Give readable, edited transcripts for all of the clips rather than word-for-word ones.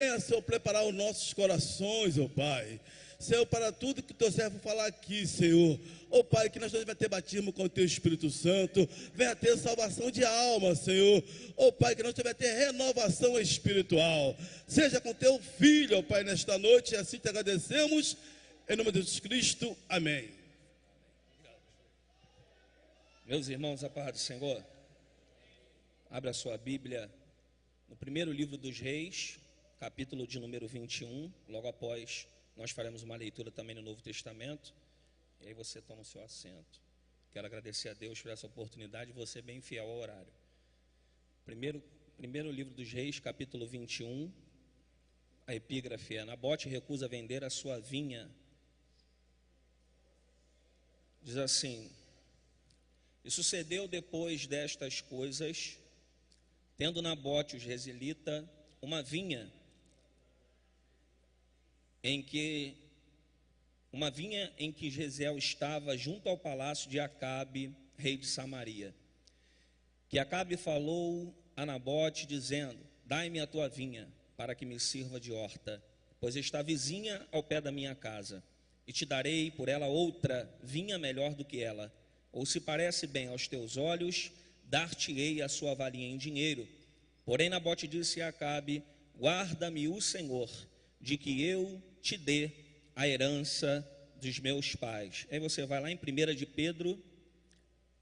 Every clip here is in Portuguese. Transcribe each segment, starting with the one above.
Venha, Senhor, preparar os nossos corações, ó Pai. Senhor, para tudo que o teu servo falar aqui, Senhor. Ó Pai, que nós venha ter batismo com o teu Espírito Santo. Venha ter salvação de alma, Senhor. Ó Pai, que nós venha ter renovação espiritual. Seja com teu filho, ó Pai, nesta noite. E assim te agradecemos. Em nome de Jesus Cristo. Amém. Meus irmãos, a paz do Senhor. Abra a sua Bíblia no primeiro livro dos Reis, capítulo de número 21. Logo após, nós faremos uma leitura também no Novo Testamento. E aí você toma o seu assento. Quero agradecer a Deus por essa oportunidade, você bem fiel ao horário. Primeiro livro dos Reis, capítulo 21. A epígrafe é: Nabote recusa vender a sua vinha. Diz assim: E sucedeu depois destas coisas, tendo Nabote os Jezreelita uma vinha em que Jezeel estava junto ao palácio de Acabe, rei de Samaria. Que Acabe falou a Nabote, dizendo: Dai-me a tua vinha, para que me sirva de horta, pois está vizinha ao pé da minha casa, e te darei por ela outra vinha melhor do que ela. Ou se parece bem aos teus olhos, dar-te-ei a sua valia em dinheiro. Porém Nabote disse a Acabe: Guarda-me o Senhor, de que eu te dê a herança dos meus pais. Aí você vai lá em 1 de Pedro,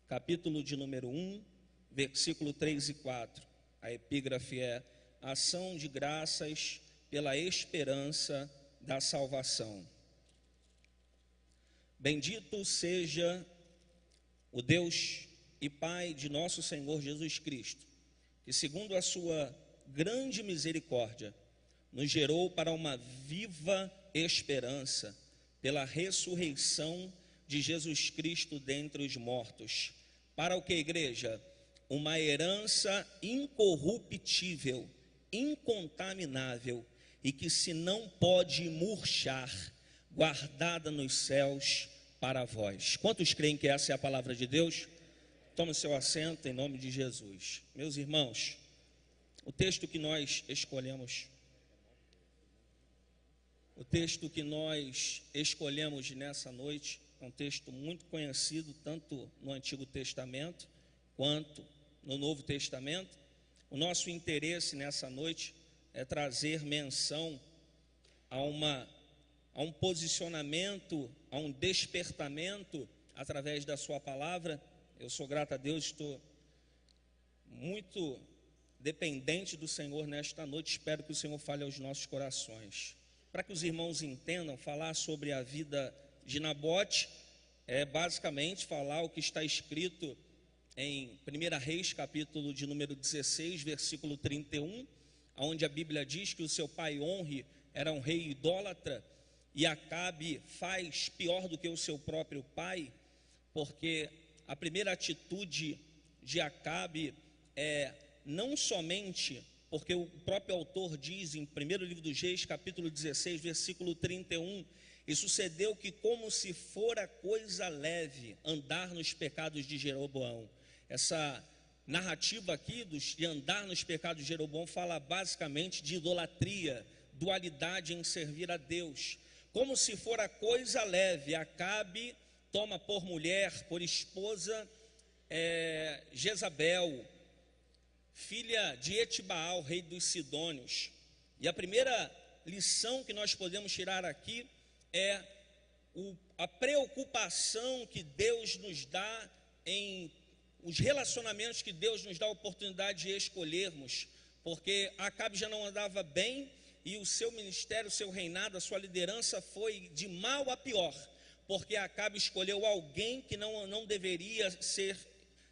capítulo de número 1, versículo 3 e 4. A epígrafe é: Ação de graças pela esperança da salvação. Bendito seja o Deus e Pai de nosso Senhor Jesus Cristo, que segundo a sua grande misericórdia, nos gerou para uma viva esperança, pela ressurreição de Jesus Cristo dentre os mortos. Para o que, igreja? Uma herança incorruptível, incontaminável, e que se não pode murchar, guardada nos céus para vós. Quantos creem que essa é a palavra de Deus? Tome seu assento em nome de Jesus. Meus irmãos, o texto que nós escolhemos nessa noite é um texto muito conhecido, tanto no Antigo Testamento quanto no Novo Testamento. O nosso interesse nessa noite é trazer menção a um posicionamento, a um despertamento através da sua palavra. Eu sou grato a Deus, estou muito dependente do Senhor nesta noite. Espero que o Senhor fale aos nossos corações. Para que os irmãos entendam, falar sobre a vida de Nabote é basicamente falar o que está escrito em 1 Reis, capítulo de número 16, versículo 31, onde a Bíblia diz que o seu pai Onre era um rei idólatra, e Acabe faz pior do que o seu próprio pai, porque a primeira atitude de Acabe é não somente, porque o próprio autor diz em 1º livro dos Reis, capítulo 16, versículo 31, e sucedeu que, como se fora coisa leve, andar nos pecados de Jeroboão. Essa narrativa aqui de andar nos pecados de Jeroboão fala basicamente de idolatria, dualidade em servir a Deus. Como se fora coisa leve, Acabe toma por mulher, por esposa, Jezabel, filha de Etibaal, rei dos Sidônios. E a primeira lição que nós podemos tirar aqui é a preocupação que Deus nos dá em os relacionamentos que Deus nos dá a oportunidade de escolhermos, porque Acabe já não andava bem e o seu ministério, o seu reinado, a sua liderança foi de mal a pior, porque Acabe escolheu alguém que não deveria ser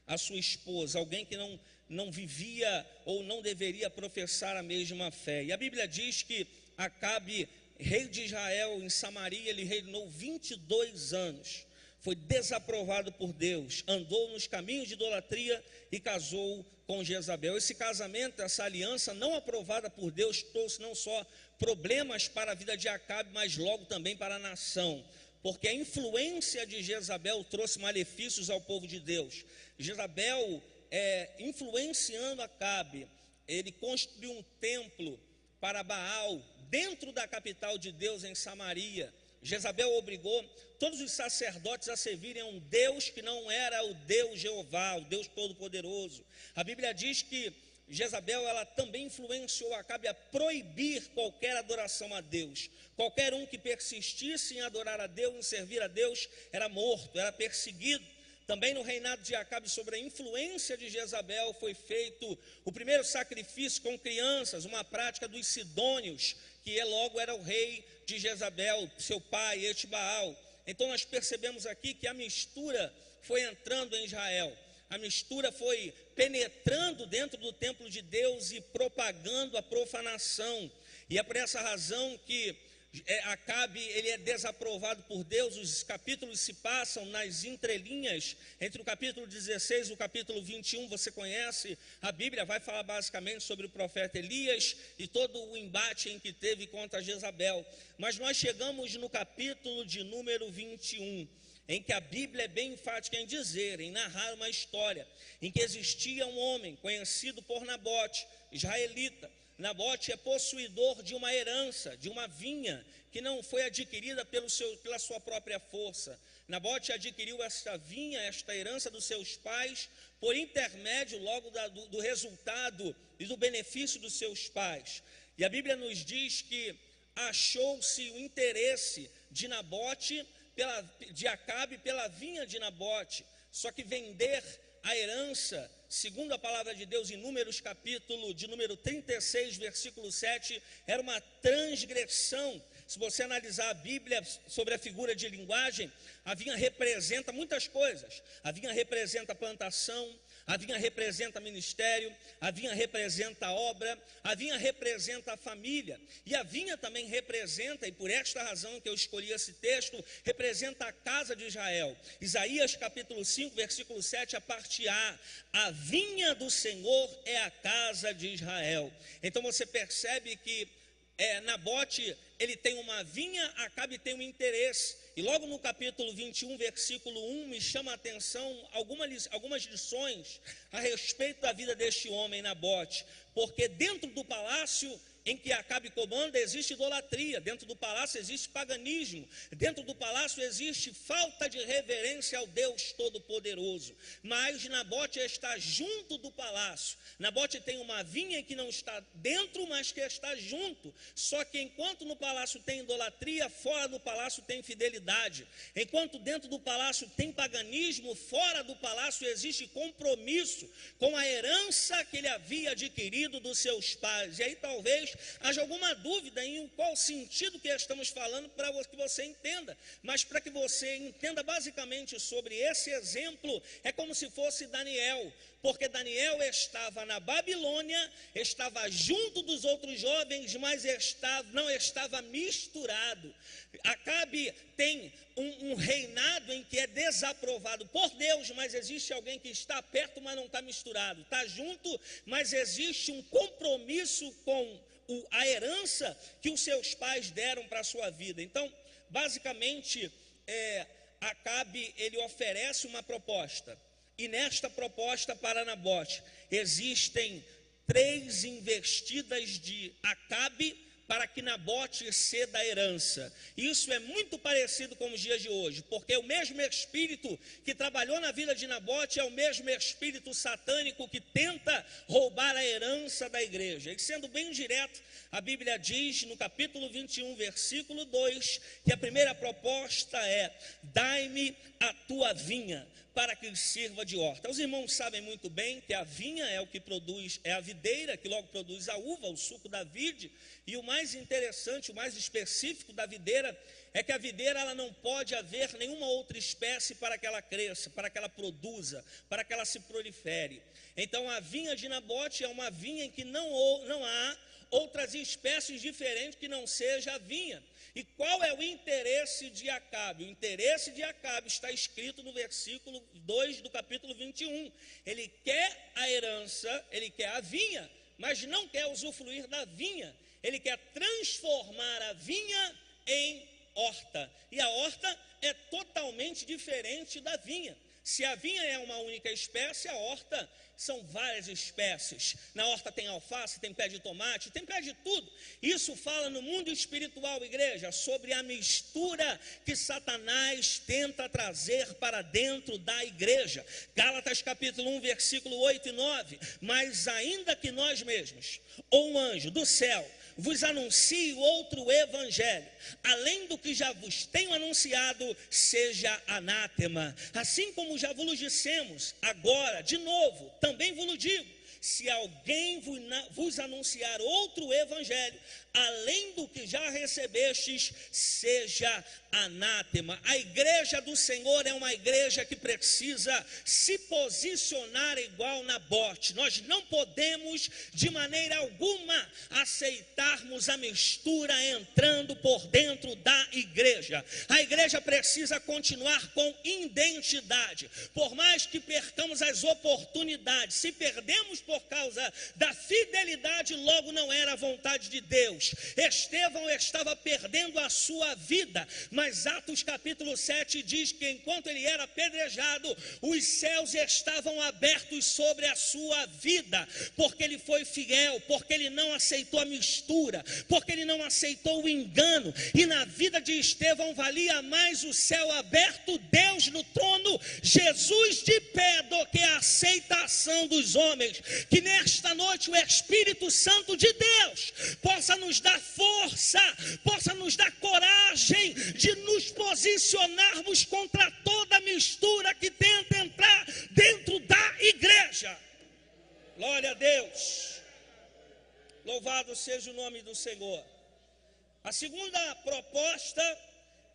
a sua esposa, alguém que não vivia ou não deveria professar a mesma fé. E a Bíblia diz que Acabe, rei de Israel em Samaria, ele reinou 22 anos, foi desaprovado por Deus, andou nos caminhos de idolatria e casou com Jezabel. Esse casamento, essa aliança não aprovada por Deus, trouxe não só problemas para a vida de Acabe, mas logo também para a nação, porque a influência de Jezabel trouxe malefícios ao povo de Deus. Jezabel, influenciando Acabe, ele construiu um templo para Baal, dentro da capital de Deus, em Samaria. Jezabel obrigou todos os sacerdotes a servirem a um Deus que não era o Deus Jeová, o Deus Todo-Poderoso. A Bíblia diz que Jezabel, ela também influenciou Acabe a proibir qualquer adoração a Deus. Qualquer um que persistisse em adorar a Deus, em servir a Deus, era morto, era perseguido. Também no reinado de Acabe, sobre a influência de Jezabel, foi feito o primeiro sacrifício com crianças, uma prática dos sidônios, que logo era o rei de Jezabel, seu pai, Etbaal. Então nós percebemos aqui que a mistura foi entrando em Israel. A mistura foi penetrando dentro do templo de Deus e propagando a profanação. E é por essa razão que Acabe, ele é desaprovado por Deus. Os capítulos se passam nas entrelinhas, entre o capítulo 16 e o capítulo 21, você conhece, a Bíblia vai falar basicamente sobre o profeta Elias e todo o embate em que teve contra Jezabel. Mas nós chegamos no capítulo de número 21, em que a Bíblia é bem enfática em dizer, em narrar uma história, em que existia um homem conhecido por Nabote, israelita. Nabote é possuidor de uma herança, de uma vinha, que não foi adquirida pela sua própria força. Nabote adquiriu esta vinha, esta herança dos seus pais, por intermédio logo do resultado e do benefício dos seus pais. E a Bíblia nos diz que achou-se o interesse de Nabote, de Acabe, pela vinha de Nabote. Só que vender a herança, segundo a palavra de Deus em Números, capítulo de número 36, versículo 7, era uma transgressão. Se você analisar a Bíblia sobre a figura de linguagem, a vinha representa muitas coisas. A vinha representa plantação, a vinha representa ministério, a vinha representa obra, a vinha representa a família. E a vinha também representa, e por esta razão que eu escolhi esse texto, representa a casa de Israel. Isaías capítulo 5, versículo 7, a parte A: a vinha do Senhor é a casa de Israel. Então você percebe que Nabote, ele tem uma vinha, Acabe tem um interesse. E logo no capítulo 21, versículo 1, me chama a atenção algumas lições a respeito da vida deste homem, Nabote. Porque dentro do palácio em que Acabe comanda existe idolatria, dentro do palácio existe paganismo, dentro do palácio existe falta de reverência ao Deus Todo-Poderoso. Mas Nabote está junto do palácio. Nabote tem uma vinha que não está dentro, mas que está junto. Só que enquanto no palácio tem idolatria, fora do palácio tem fidelidade. Enquanto dentro do palácio tem paganismo, fora do palácio existe compromisso com a herança que ele havia adquirido dos seus pais. E aí talvez haja alguma dúvida em qual sentido que estamos falando, para que você entenda. Mas para que você entenda basicamente sobre esse exemplo, é como se fosse Daniel. Porque Daniel estava na Babilônia, estava junto dos outros jovens, mas não estava misturado. Acabe tem um reinado em que é desaprovado por Deus, mas existe alguém que está perto, mas não está misturado. Está junto, mas existe um compromisso com a herança que os seus pais deram para a sua vida. Então, basicamente, Acabe, ele oferece uma proposta. E nesta proposta para Nabote, existem 3 investidas de Acabe para que Nabote ceda a herança. Isso é muito parecido com os dias de hoje, porque o mesmo espírito que trabalhou na vida de Nabote é o mesmo espírito satânico que tenta roubar a herança da igreja. E sendo bem direto, a Bíblia diz no capítulo 21, versículo 2, que a primeira proposta é: dai-me a tua vinha, para que sirva de horta. Os irmãos sabem muito bem que a vinha é o que produz, é a videira que logo produz a uva, o suco da vide. E o mais interessante, o mais específico da videira é que a videira, ela não pode haver nenhuma outra espécie para que ela cresça, para que ela produza, para que ela se prolifere. Então a vinha de Nabote é uma vinha em que não há outras espécies diferentes que não seja a vinha. E qual é o interesse de Acabe? O interesse de Acabe está escrito no versículo 2 do capítulo 21. Ele quer a herança, ele quer a vinha, mas não quer usufruir da vinha. Ele quer transformar a vinha em horta. E a horta é totalmente diferente da vinha. Se a vinha é uma única espécie, a horta são várias espécies. Na horta tem alface, tem pé de tomate, tem pé de tudo. Isso fala no mundo espiritual, igreja, sobre a mistura que Satanás tenta trazer para dentro da igreja. Gálatas capítulo 1, versículo 8 e 9. Mas ainda que nós mesmos, ou um anjo do céu, vos anuncie outro evangelho, além do que já vos tenho anunciado, seja anátema. Assim como já vos dissemos, agora, de novo, também vos digo, se alguém vos anunciar outro evangelho, além do que já recebestes, seja anátema. A igreja do Senhor é uma igreja que precisa se posicionar igual Nabote. Nós não podemos de maneira alguma aceitarmos a mistura entrando por dentro da igreja. A igreja precisa continuar com identidade. Por mais que percamos as oportunidades, se perdemos por causa da fidelidade, logo não era a vontade de Deus. Estevão estava perdendo a sua vida, mas Atos capítulo 7 diz que enquanto ele era apedrejado, os céus estavam abertos sobre a sua vida, porque ele foi fiel, porque ele não aceitou a mistura, porque ele não aceitou o engano. E na vida de Estevão valia mais o céu aberto, Deus no trono, Jesus de pé, do que a aceitação dos homens. Que nesta noite o Espírito Santo de Deus possa nos dar força, possa nos dar coragem de nos posicionarmos contra toda mistura que tenta entrar dentro da igreja. Glória a Deus. Louvado seja o nome do Senhor. A segunda proposta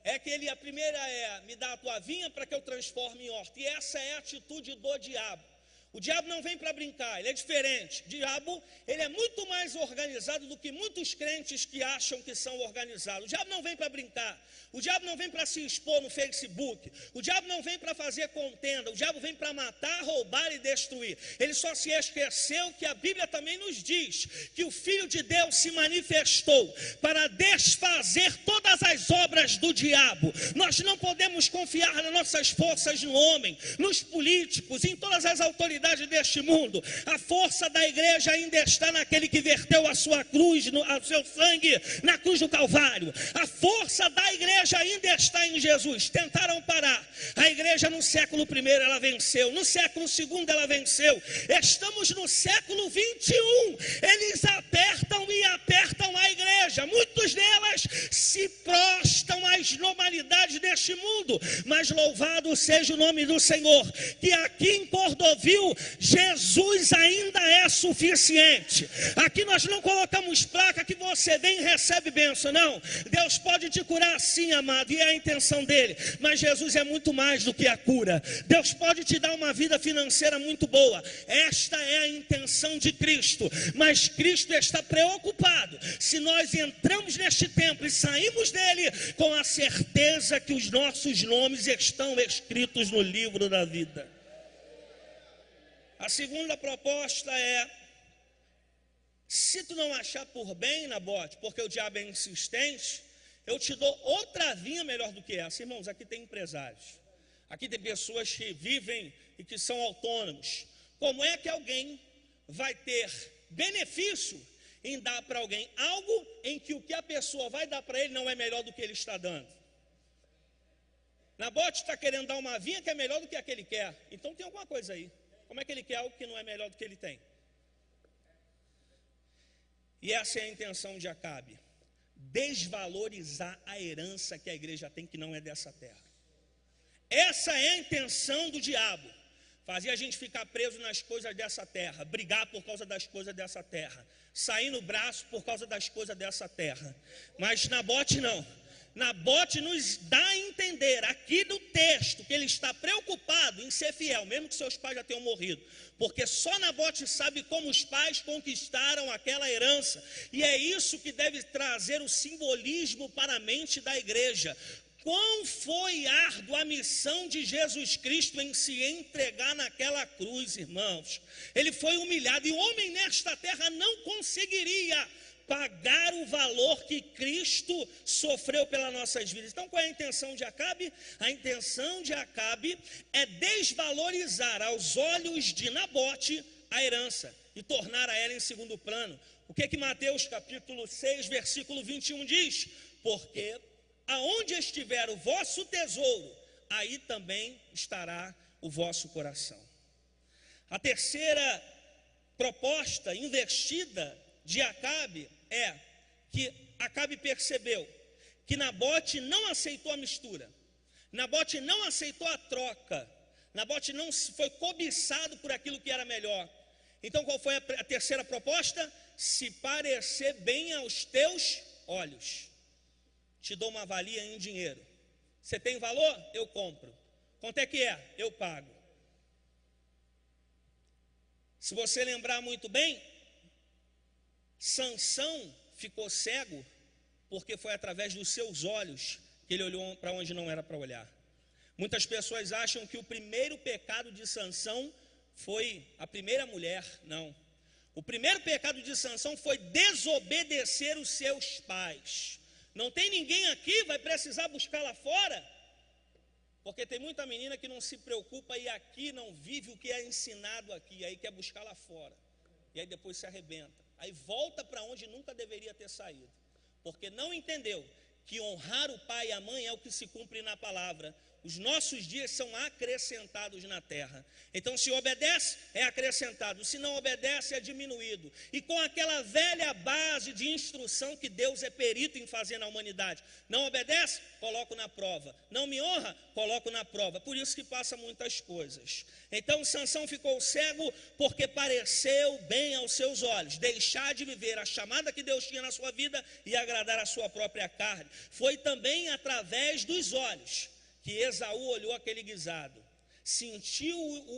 é que a primeira é: me dá a tua vinha para que eu transforme em horta. E essa é a atitude do diabo. O diabo não vem para brincar, ele é diferente. O diabo, ele é muito mais organizado do que muitos crentes que acham que são organizados. O diabo não vem para brincar, o diabo não vem para se expor no Facebook, o diabo não vem para fazer contenda, o diabo vem para matar, roubar e destruir. Ele só se esqueceu que a Bíblia também nos diz que o Filho de Deus se manifestou para desfazer todas as obras do diabo. Nós não podemos confiar nas nossas forças no homem, nos políticos, em todas as autoridades deste mundo. A força da igreja ainda está naquele que verteu a sua cruz, o seu sangue na cruz do Calvário. A força da igreja ainda está em Jesus. Tentaram parar a igreja no século I, ela venceu. No século II ela venceu. Estamos no século 21. Eles apertam e apertam a igreja. Muitos delas se prostam às normalidades deste mundo. Mas louvado seja o nome do Senhor, que aqui em Cordovil Jesus ainda é suficiente. Aqui nós não colocamos placa que você vem e recebe bênção, não. Deus pode te curar sim, amado, e é a intenção dele, mas Jesus é muito mais do que a cura. Deus pode te dar uma vida financeira muito boa, esta é a intenção de Cristo, mas Cristo está preocupado se nós entramos neste templo e saímos dele com a certeza que os nossos nomes estão escritos no livro da vida. A segunda proposta é: se tu não achar por bem, Nabote, porque o diabo é insistente, eu te dou outra vinha melhor do que essa. Irmãos, aqui tem empresários, aqui tem pessoas que vivem e que são autônomos. Como é que alguém vai ter benefício em dar para alguém algo em que o que a pessoa vai dar para ele não é melhor do que ele está dando? Nabote está querendo dar uma vinha que é melhor do que a que ele quer, então tem alguma coisa aí. Como é que ele quer algo que não é melhor do que ele tem? E essa é a intenção de Acabe: desvalorizar a herança que a igreja tem, que não é dessa terra. Essa é a intenção do diabo: fazer a gente ficar preso nas coisas dessa terra, brigar por causa das coisas dessa terra, sair no braço por causa das coisas dessa terra. Mas Nabote não. Nabote nos dá a entender aqui no texto que ele está preocupado em ser fiel, mesmo que seus pais já tenham morrido, porque só Nabote sabe como os pais conquistaram aquela herança, e é isso que deve trazer o simbolismo para a mente da igreja. Quão foi árdua a missão de Jesus Cristo em se entregar naquela cruz, irmãos. Ele foi humilhado, e o homem nesta terra não conseguiria pagar o valor que Cristo sofreu pelas nossas vidas. Então qual é a intenção de Acabe? A intenção de Acabe é desvalorizar aos olhos de Nabote a herança e tornar a ela em segundo plano. O que Mateus capítulo 6, versículo 21 diz? Porque aonde estiver o vosso tesouro, aí também estará o vosso coração. A terceira proposta investida de Acabe é que Acabe percebeu que Nabote não aceitou a mistura, Nabote não aceitou a troca, Nabote não foi cobiçado por aquilo que era melhor. Então qual foi a terceira proposta? Se parecer bem aos teus olhos, te dou uma valia em dinheiro. Você tem valor? Eu compro. Quanto é que é? Eu pago. Se você lembrar muito bem, Sansão ficou cego porque foi através dos seus olhos que ele olhou para onde não era para olhar. Muitas pessoas acham que o primeiro pecado de Sansão foi a primeira mulher. Não. O primeiro pecado de Sansão foi desobedecer os seus pais. Não tem ninguém aqui, vai precisar buscar lá fora? Porque tem muita menina que não se preocupa e aqui não vive o que é ensinado aqui, aí quer buscar lá fora. E aí depois se arrebenta. Aí volta para onde nunca deveria ter saído. Porque não entendeu que honrar o pai e a mãe é o que se cumpre na palavra. Os nossos dias são acrescentados na terra. Então se obedece, é acrescentado. Se não obedece, é diminuído. E com aquela velha base de instrução que Deus é perito em fazer na humanidade. Não obedece? Coloco na prova. Não me honra? Coloco na prova. Por isso que passa muitas coisas. Então Sansão ficou cego porque pareceu bem aos seus olhos deixar de viver a chamada que Deus tinha na sua vida e agradar a sua própria carne. Foi também através dos olhos que Esaú olhou aquele guisado, sentiu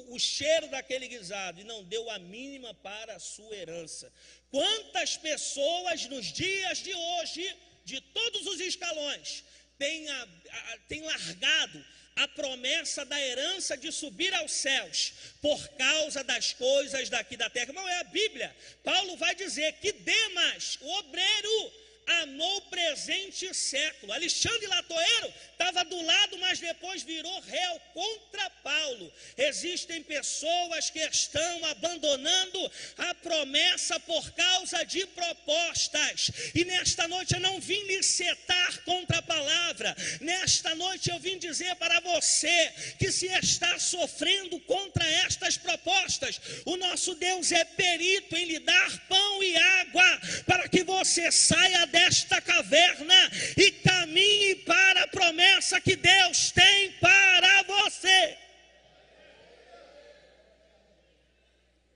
o cheiro daquele guisado e não deu a mínima para a sua herança. Quantas pessoas nos dias de hoje, de todos os escalões, têm largado a promessa da herança de subir aos céus por causa das coisas daqui da terra? Não é a Bíblia. Paulo vai dizer que Demas, o obreiro, amou o presente século. Alexandre Latoeiro estava do lado, mas depois virou réu contra Paulo. Existem pessoas que estão abandonando a promessa por causa de propostas. E nesta noite eu não vim lhe setar contra a palavra. Nesta noite eu vim dizer para você que se está sofrendo contra estas propostas, o nosso Deus é perito em lhe dar pão e água para que você saia desta caverna e caminhe para a promessa que Deus tem para você.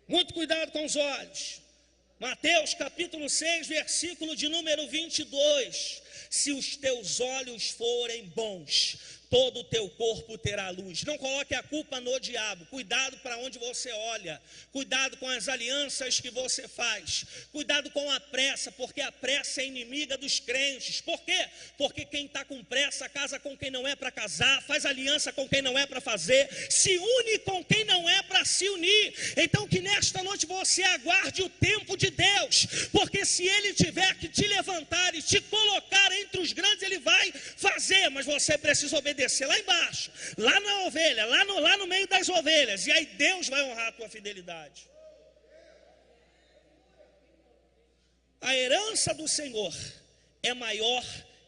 Muito cuidado com os olhos. Mateus capítulo 6, versículo de número 22. Se os teus olhos forem bons, todo o teu corpo terá luz. Não coloque a culpa no diabo. Cuidado para onde você olha. Cuidado com as alianças que você faz. Cuidado com a pressa, porque a pressa é inimiga dos crentes. Por quê? Porque quem está com pressa casa com quem não é para casar, faz aliança com quem não é para fazer, se une com quem não é para se unir. Então que nesta noite você aguarde o tempo de Deus, porque se Ele tiver que te levantar e te colocar entre os grandes, Ele vai fazer, mas você precisa obedecer lá embaixo, lá na ovelha, lá no meio das ovelhas, e aí Deus vai honrar a tua fidelidade. A herança do Senhor é maior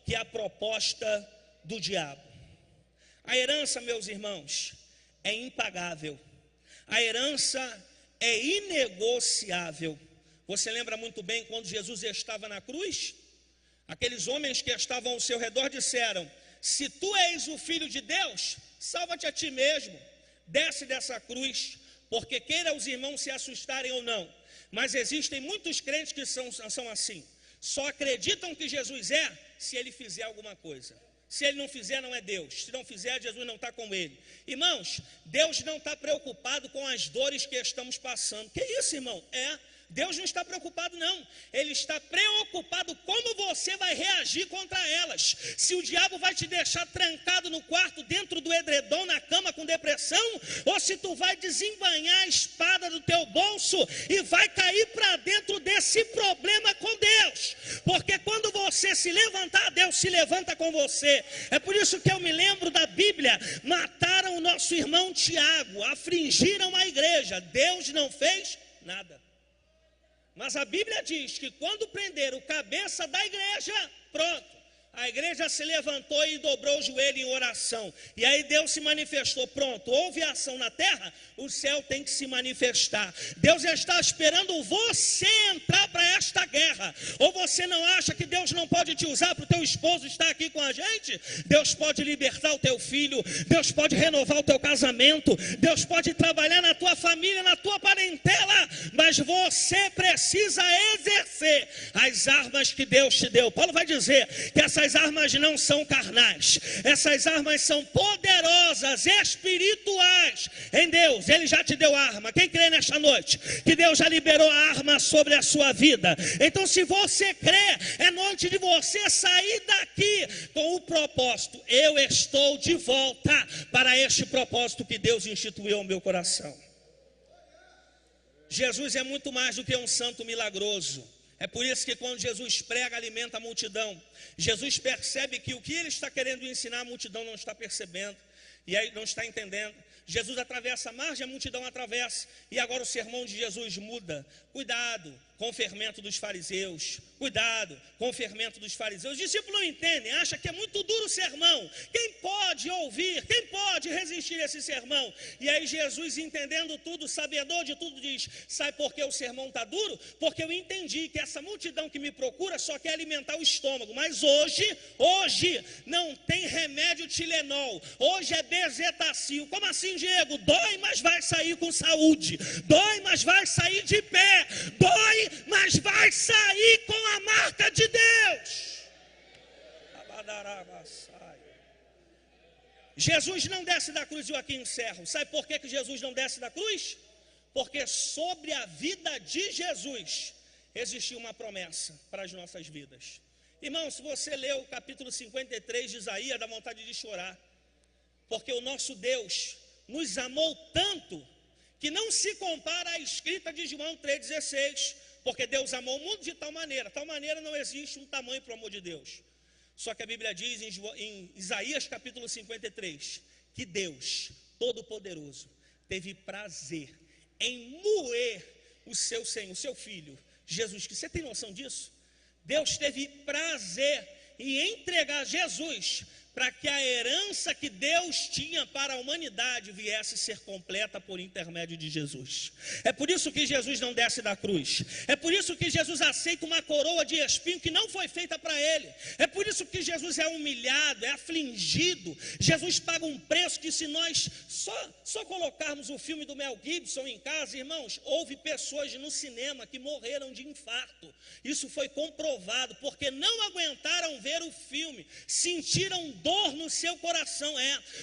que a proposta do diabo. A herança, meus irmãos, é impagável. A herança é inegociável. Você lembra muito bem quando Jesus estava na cruz? Aqueles homens que estavam ao seu redor disseram: se tu és o Filho de Deus, salva-te a ti mesmo, desce dessa cruz, porque queira os irmãos se assustarem ou não, mas existem muitos crentes que são assim, só acreditam que Jesus é, se ele fizer alguma coisa. Se ele não fizer, não é Deus. Se não fizer, Jesus não está com ele. Irmãos, Deus não está preocupado com as dores que estamos passando. Que isso, irmão? Deus não está preocupado não, Ele está preocupado como você vai reagir contra elas. Se o diabo vai te deixar trancado no quarto, dentro do edredom, na cama com depressão, ou se tu vai desembainhar a espada do teu bolso e vai cair para dentro desse problema com Deus. Porque quando você se levantar, Deus se levanta com você. É por isso que eu me lembro da Bíblia, mataram o nosso irmão Tiago, afligiram a igreja, Deus não fez nada. Mas a Bíblia diz que quando prenderam o cabeça da igreja, pronto, a igreja se levantou e dobrou o joelho em oração. E aí Deus se manifestou. Pronto, houve ação na terra, o céu tem que se manifestar. Deus está esperando você entrar para esta guerra. Ou você não acha que Deus não pode te usar para o teu esposo estar aqui com a gente? Deus pode libertar o teu filho, Deus pode renovar o teu casamento, Deus pode trabalhar na tua família, na tua parentela, mas você precisa exercer as armas que Deus te deu. Paulo vai dizer que essas armas não são carnais, essas armas são poderosas, espirituais em Deus. Ele já te deu arma. Quem crê nesta noite que Deus já liberou a arma sobre a sua vida? Então, se você crê, é noite de você sair daqui com o propósito: eu estou de volta para este propósito que Deus instituiu ao meu coração. Jesus é muito mais do que um santo milagroso. É por isso que quando Jesus prega, alimenta a multidão. Jesus percebe que o que ele está querendo ensinar, a multidão não está percebendo, e aí não está entendendo. Jesus atravessa a margem, a multidão atravessa, e agora o sermão de Jesus muda. Cuidado com o fermento dos fariseus, cuidado com o fermento dos fariseus. Os discípulos não entendem, acham que é muito duro o sermão. Quem pode ouvir, quem pode resistir a esse sermão? E aí Jesus, entendendo tudo, sabedor de tudo, diz: sabe por que o sermão está duro? Porque eu entendi que essa multidão que me procura só quer alimentar o estômago, mas hoje não tem remédio Tilenol, hoje é Bezetacil. Como assim, Diego? Dói, mas vai sair com saúde, dói, mas vai sair de pé, dói, mas vai sair com a marca de Deus. Jesus não desce da cruz, e eu aqui encerro. Sabe por que Jesus não desce da cruz? Porque sobre a vida de Jesus existiu uma promessa para as nossas vidas. Irmão, se você lê o capítulo 53 de Isaías, dá vontade de chorar. Porque o nosso Deus nos amou tanto que não se compara à escrita de João 3,16, porque Deus amou o mundo de tal maneira não existe um tamanho para o amor de Deus. Só que a Bíblia diz em Isaías capítulo 53, que Deus Todo-Poderoso teve prazer em moer o seu Senhor, o seu Filho, Jesus Cristo. Você tem noção disso? Deus teve prazer em entregar Jesus para que a herança que Deus tinha para a humanidade viesse ser completa por intermédio de Jesus. É por isso que Jesus não desce da cruz. É por isso que Jesus aceita uma coroa de espinho que não foi feita para ele. É por isso que Jesus é humilhado, é afligido. Jesus paga um preço que, se nós só colocarmos o filme do Mel Gibson em casa, irmãos, houve pessoas no cinema que morreram de infarto. Isso foi comprovado, porque não aguentaram ver o filme, sentiram dor no seu coração.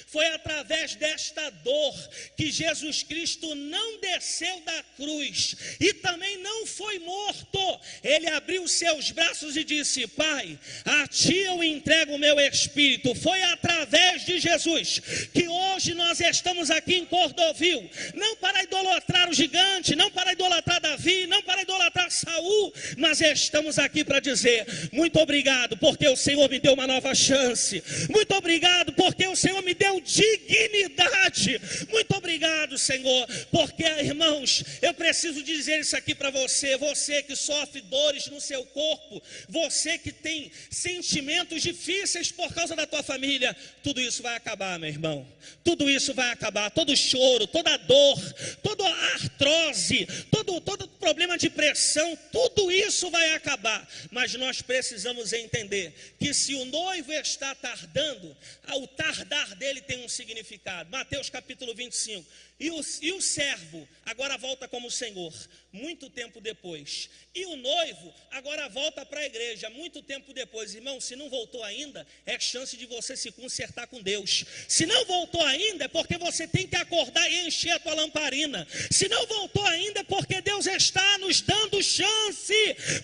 Foi através desta dor que Jesus Cristo não desceu da cruz e também não foi morto. Ele abriu os seus braços e disse: Pai, a ti eu entrego o meu espírito. Foi através de Jesus que hoje nós estamos aqui em Cordovil, não para idolatrar o gigante, não para idolatrar Davi, não para idolatrar Saul, mas estamos aqui para dizer: muito obrigado, porque o Senhor me deu uma nova chance. Muito obrigado, porque o Senhor me deu dignidade. Muito obrigado, Senhor, porque, irmãos, eu preciso dizer isso aqui para você. Você que sofre dores no seu corpo, você que tem sentimentos difíceis por causa da tua família, tudo isso vai acabar, meu irmão. Tudo isso vai acabar. Todo choro, toda dor, toda artrose, todo problema de pressão, tudo isso vai acabar. Mas nós precisamos entender que se o noivo está tardando, o tardar dele tem um significado. Mateus capítulo 25, E o servo agora volta como senhor, muito tempo depois. E o noivo agora volta para a igreja, muito tempo depois. Irmão, se não voltou ainda, é chance de você se consertar com Deus. Se não voltou ainda, é porque você tem que acordar e encher a tua lamparina. Se não voltou ainda, é porque Deus está nos dando chance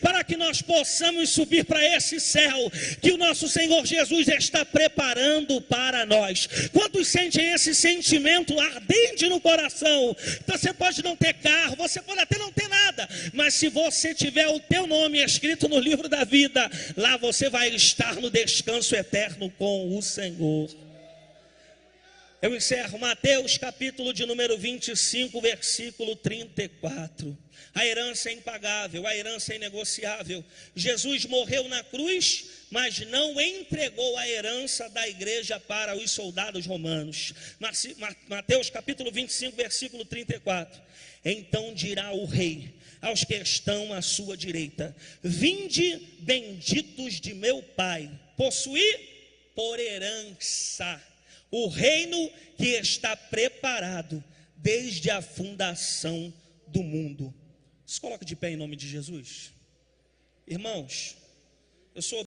para que nós possamos subir para esse céu que o nosso Senhor Jesus está preparando para nós. Quantos sentem esse sentimento ardente no coração? Então você pode não ter carro, você pode até não ter nada, mas se você tiver o teu nome escrito no livro da vida, lá você vai estar no descanso eterno com o Senhor. Eu encerro Mateus capítulo de número 25, versículo 34. A herança é impagável, a herança é inegociável. Jesus morreu na cruz, mas não entregou a herança da igreja para os soldados romanos. Mateus capítulo 25, versículo 34. Então dirá o rei aos que estão à sua direita: vinde, benditos de meu Pai, possuir por herança o reino que está preparado desde a fundação do mundo. Se coloca de pé em nome de Jesus. Irmãos, eu sou